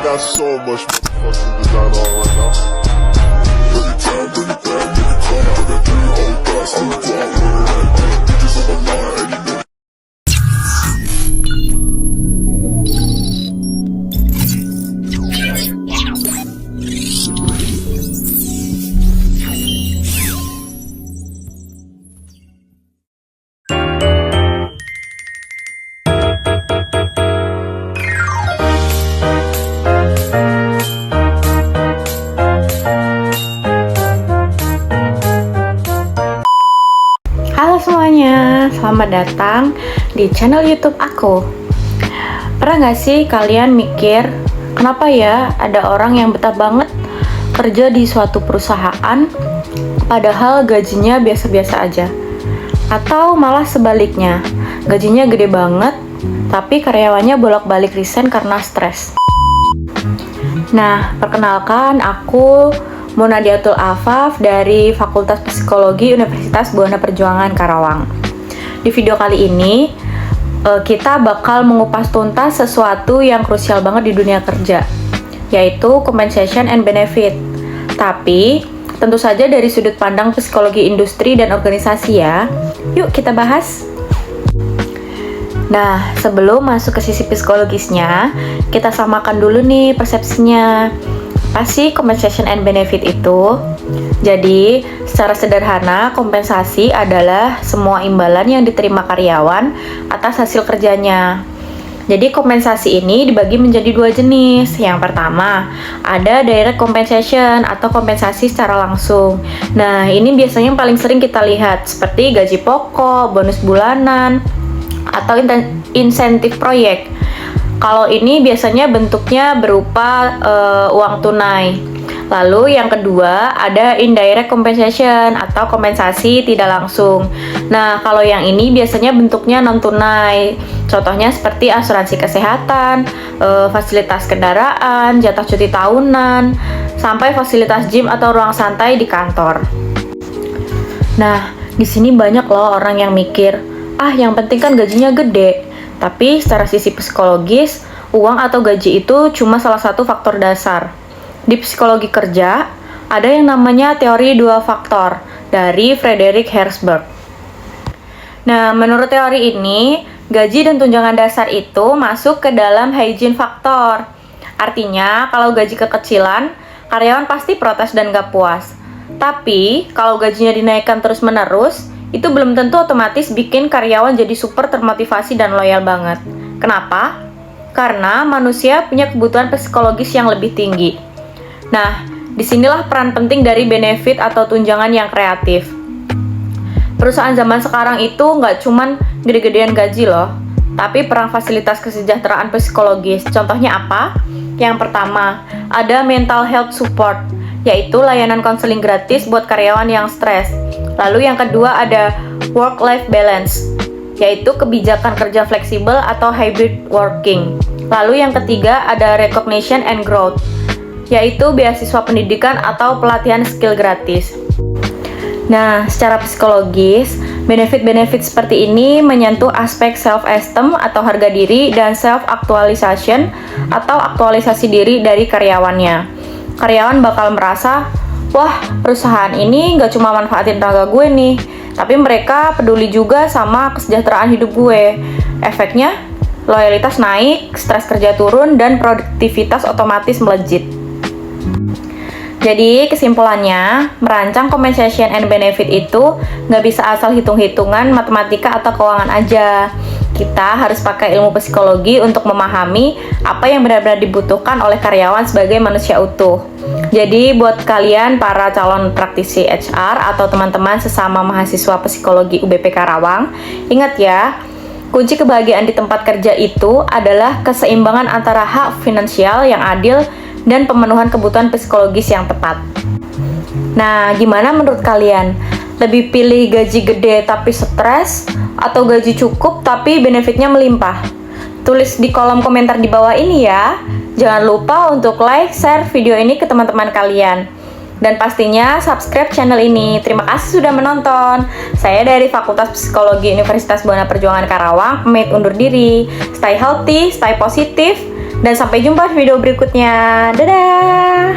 got so much motherfucking design on right now. Bring it down, nigga, come out, that three old thoughts, I'm the guap, bitches on my line, and you know. Halo semuanya, selamat datang di channel YouTube aku. Pernah gak sih kalian mikir, kenapa ya ada orang yang betah banget kerja di suatu perusahaan padahal gajinya biasa-biasa aja? Atau malah sebaliknya, gajinya gede banget tapi karyawannya bolak-balik resign karena stres? Nah, perkenalkan, aku Munadiatul Afaf dari Fakultas Psikologi Universitas Buana Perjuangan Karawang. Di video kali ini, kita bakal mengupas tuntas sesuatu yang krusial banget di dunia kerja, yaitu compensation and benefit. Tapi, tentu saja dari sudut pandang psikologi industri dan organisasi ya. Yuk kita bahas. Nah, sebelum masuk ke sisi psikologisnya, kita samakan dulu nih persepsinya. Apa sih compensation and benefit itu? Jadi, secara sederhana, kompensasi adalah semua imbalan yang diterima karyawan atas hasil kerjanya. Jadi, kompensasi ini dibagi menjadi dua jenis. Yang pertama, ada direct compensation atau kompensasi secara langsung. Nah, ini biasanya yang paling sering kita lihat, seperti gaji pokok, bonus bulanan, atau insentif proyek. Kalau ini biasanya bentuknya berupa uang tunai. Lalu yang kedua ada indirect compensation atau kompensasi tidak langsung. Nah, kalau yang ini biasanya bentuknya non tunai. Contohnya seperti asuransi kesehatan, fasilitas kendaraan, jatah cuti tahunan, sampai fasilitas gym atau ruang santai di kantor. Nah, di sini banyak loh orang yang mikir, yang penting kan gajinya gede. Tapi secara sisi psikologis, uang atau gaji itu cuma salah satu faktor dasar. Di psikologi kerja, ada yang namanya teori dua faktor dari Frederick Herzberg. Nah, menurut teori ini, gaji dan tunjangan dasar itu masuk ke dalam hygiene faktor. Artinya, kalau gaji kekecilan, karyawan pasti protes dan gak puas. Tapi, kalau gajinya dinaikkan terus-menerus, itu belum tentu otomatis bikin karyawan jadi super termotivasi dan loyal banget. Kenapa? Karena manusia punya kebutuhan psikologis yang lebih tinggi. Nah, disinilah peran penting dari benefit atau tunjangan yang kreatif. Perusahaan zaman sekarang itu nggak cuman gede-gedean gaji loh, tapi perang fasilitas kesejahteraan psikologis. Contohnya apa? Yang pertama, ada mental health support, yaitu layanan konseling gratis buat karyawan yang stres. Lalu yang kedua ada work-life balance, yaitu kebijakan kerja fleksibel atau hybrid working. Lalu yang ketiga ada recognition and growth, yaitu beasiswa pendidikan atau pelatihan skill gratis. Nah, secara psikologis, benefit-benefit seperti ini menyentuh aspek self-esteem atau harga diri dan self-actualization atau aktualisasi diri dari karyawannya. Karyawan bakal merasa, wah, perusahaan ini nggak cuma manfaatin tenaga gue nih, tapi mereka peduli juga sama kesejahteraan hidup gue. Efeknya, loyalitas naik, stres kerja turun, dan produktivitas otomatis melejit. Jadi, kesimpulannya, merancang compensation and benefit itu nggak bisa asal hitung-hitungan matematika atau keuangan aja. Kita harus pakai ilmu psikologi untuk memahami apa yang benar-benar dibutuhkan oleh karyawan sebagai manusia utuh. Jadi buat kalian para calon praktisi HR atau teman-teman sesama mahasiswa psikologi UBP Karawang, ingat ya, kunci kebahagiaan di tempat kerja itu adalah keseimbangan antara hak finansial yang adil dan pemenuhan kebutuhan psikologis yang tepat. Nah, gimana menurut kalian? Lebih pilih gaji gede tapi stres, atau gaji cukup tapi benefitnya melimpah? Tulis di kolom komentar di bawah ini ya. Jangan lupa untuk like, share video ini ke teman-teman kalian. Dan pastinya subscribe channel ini. Terima kasih sudah menonton. Saya dari Fakultas Psikologi Universitas Buana Perjuangan Karawang, pamit undur diri. Stay healthy, stay positif, Dan sampai jumpa di video berikutnya. Dadah!